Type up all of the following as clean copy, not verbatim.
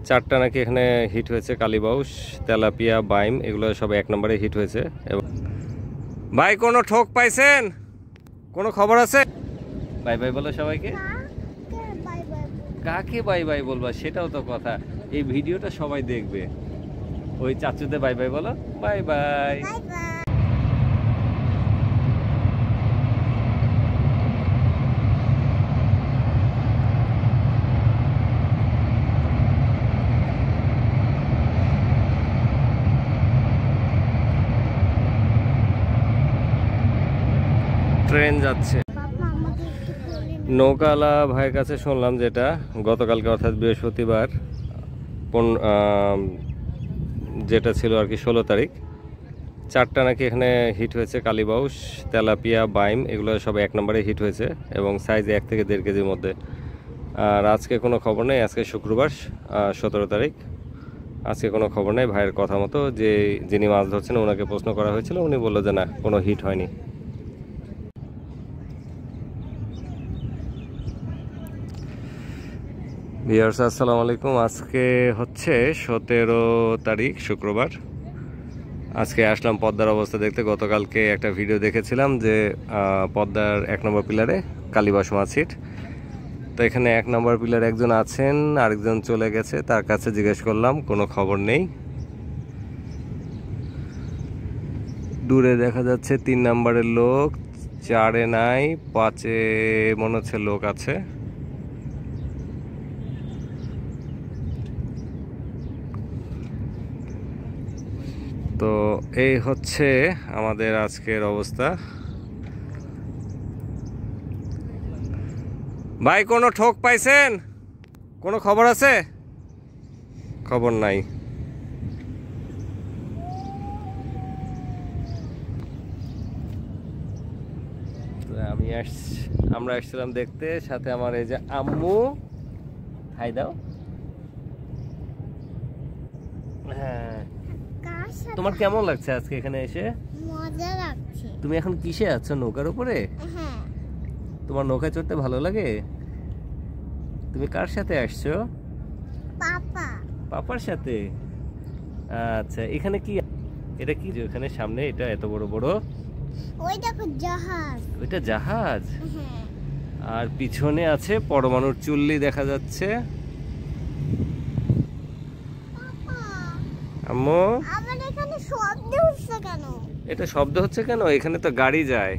চারটা নাকি এখানে হিট হয়েছে, কালীবাউস, তেলাপিয়া, বাইম, এগুলো সব 1 নম্বরে হিট হয়েছে। এবং ভাই কোনো ঠোক পাইছেন, কোনো খবর আছে? বাই বাই বলো সবাইকে। কাকে বাই বাই বলবা সেটাও তো কথা, এই ভিডিওটা সবাই দেখবে। ওই চাচুতে বাই বাই বলো, বাই বাই। ট্রেন যাচ্ছে। নৌকালা ভাইয়ের কাছে শুনলাম যেটা গতকালকে অর্থাৎ বৃহস্পতিবার যেটা ছিল আর কি 16 তারিখ, চারটা নাকি এখানে হিট হয়েছে, কালীবাউস, তেলাপিয়া, বাইম, এগুলো সব 1 নম্বরে হিট হয়েছে এবং সাইজ 1 থেকে 1.5 কেজির মধ্যে। আর আজকে কোনো খবর নেই, আজকে শুক্রবার 17 তারিখ, আজকে কোনো খবর নেই। ভাইয়ের কথা মতো যিনি মাছ ধরছেন ওনাকে প্রশ্ন করা হয়েছিল, উনি বললো যে না, কোনো হিট হয়নি। ভিউয়ার্স আসসালামু আলাইকুম। আজকে হচ্ছে 17 তারিখ শুক্রবার। আজকে আসলাম পদ্মার অবস্থা দেখতে। গতকালকে একটা ভিডিও দেখেছিলাম যে পদ্মার 1 নম্বর পিলারে কালীবাউস মাছ হিট। তো এখানে 1 নম্বর পিলারে একজন আছেন, আরেকজন চলে গেছে, তার কাছে জিজ্ঞেস করলাম, কোনো খবর নেই। দূরে দেখা যাচ্ছে 3 নম্বরের লোক, 4-এ নাই, 5-এ মনে হচ্ছে লোক আছে। তো এই হচ্ছে আমাদের আজকের অবস্থা। ভাই কোনো ঠোক পাইছেন, কোনো খবর আছে? খবর নাই। আমরা আসছিলাম দেখতে, সাথে আমার এই যে আম্মু। হাই দাও। হ্যাঁ, তোমার কেমন লাগছে আজকে এখানে এসে? মজা লাগছে। তুমি এখন কিসে আছো? নৌকার উপরে? হ্যাঁ। তোমার নৌকায় চড়তে ভালো লাগে? তুমি কার সাথে আসছো? পাপা। পাপার সাথে? আচ্ছা, এখানে কি, এটা কি যে এখানে সামনে এটা এত বড় বড়? ওই দেখো জাহাজ। ওইটা জাহাজ? হ্যাঁ। আর পিছনে আছে পরমাণুর চুল্লি দেখা যাচ্ছে। আম্মু, আমার এখানে শব্দ হচ্ছে কেন? এটা শব্দ হচ্ছে কেন? এখানে তো গাড়ি যায়।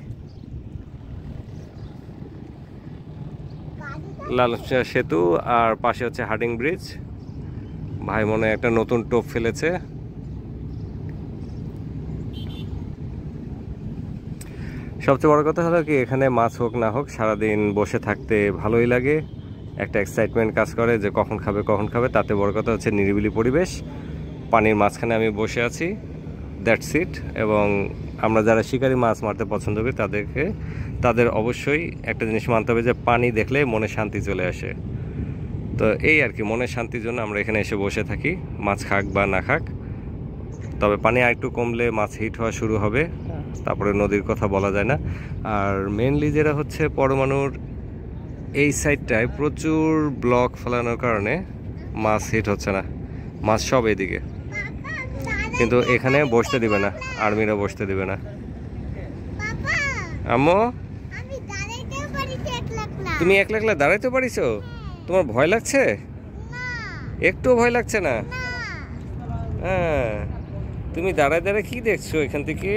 লাল সেতু আর পাশে হচ্ছে হার্ডিং ব্রিজ। ভাই মনে একটা নতুন টোপ ফেলেছে। সবচেয়ে বড় কথা হলো কি, এখানে মাছ হোক না হোক সারাদিন বসে থাকতে ভালোই লাগে, একটা এক্সাইটমেন্ট কাজ করে যে কখন খাবে কখন খাবে। তাতে বড় কথা হচ্ছে নিরিবিলি পরিবেশ, পানির মাঝখানে আমি বসে আছি, দ্যাটস ইট। এবং আমরা যারা শিকারি মাছ মারতে পছন্দ করি তাদের অবশ্যই একটা জিনিস মানতে হবে যে পানি দেখলে মনে শান্তি চলে আসে। তো এই আর কি, মনের শান্তির জন্য আমরা এখানে এসে বসে থাকি, মাছ খাক বা না খাক। তবে পানি আরেকটু কমলে মাছ হিট হওয়া শুরু হবে, তারপরে নদীর কথা বলা যায় না। আর মেনলি যেটা হচ্ছে পরমাণুর এই সাইডটায় প্রচুর ব্লক ফেলানোর কারণে মাছ হিট হচ্ছে না, মাছ সব এদিকে। কিন্তু এখানে বসতে দিবে না, আর্মিরা বসতে দিবে না। আম্মু, তুমি একলা একলা দাঁড়াইতে পারিছো? তোমার ভয় লাগছে? একটু ভয় লাগছে না? হ্যাঁ, তুমি দাঁড়ায় দাঁড়ায় কি দেখছো এখান থেকে?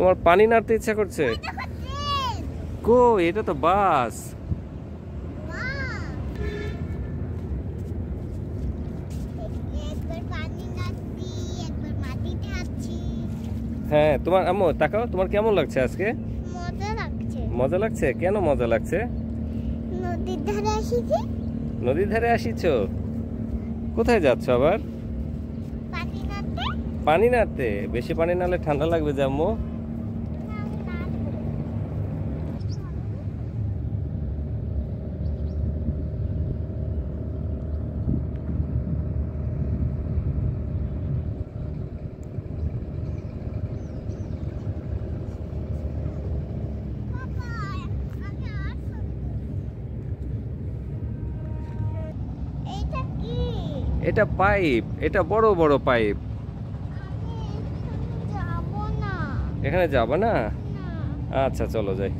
তোমার পানি নাড়তে ইচ্ছা করছে? ওই দেখো ট্রেন। কো, এটা তো বাস। বাহ। একবার পানি নাড়ছি, একবার মাটিতে হাঁটছি। হ্যাঁ, তোমার আম্মু তাকাও, তোমার কেমন লাগছে আজকে? মজা লাগছে। মজা লাগছে? কেন মজা লাগছে? নদীর ধারে আসিছি, নদীর ধারে আসিছো? কোথায় যাচ্ছ আবার? পানি নাড়তে। পানি নাড়তে? বেশি পানি নাড়লে ঠান্ডা লাগবে যে আম্মু। আমি নাড়বো। বাবা, আমি আর এইটা কি? এটা পাইপ, এটা বড় বড় পাইপ। আমি এখানে যাবো না। এখানে যাবা না? না। আচ্ছা চলো যাই।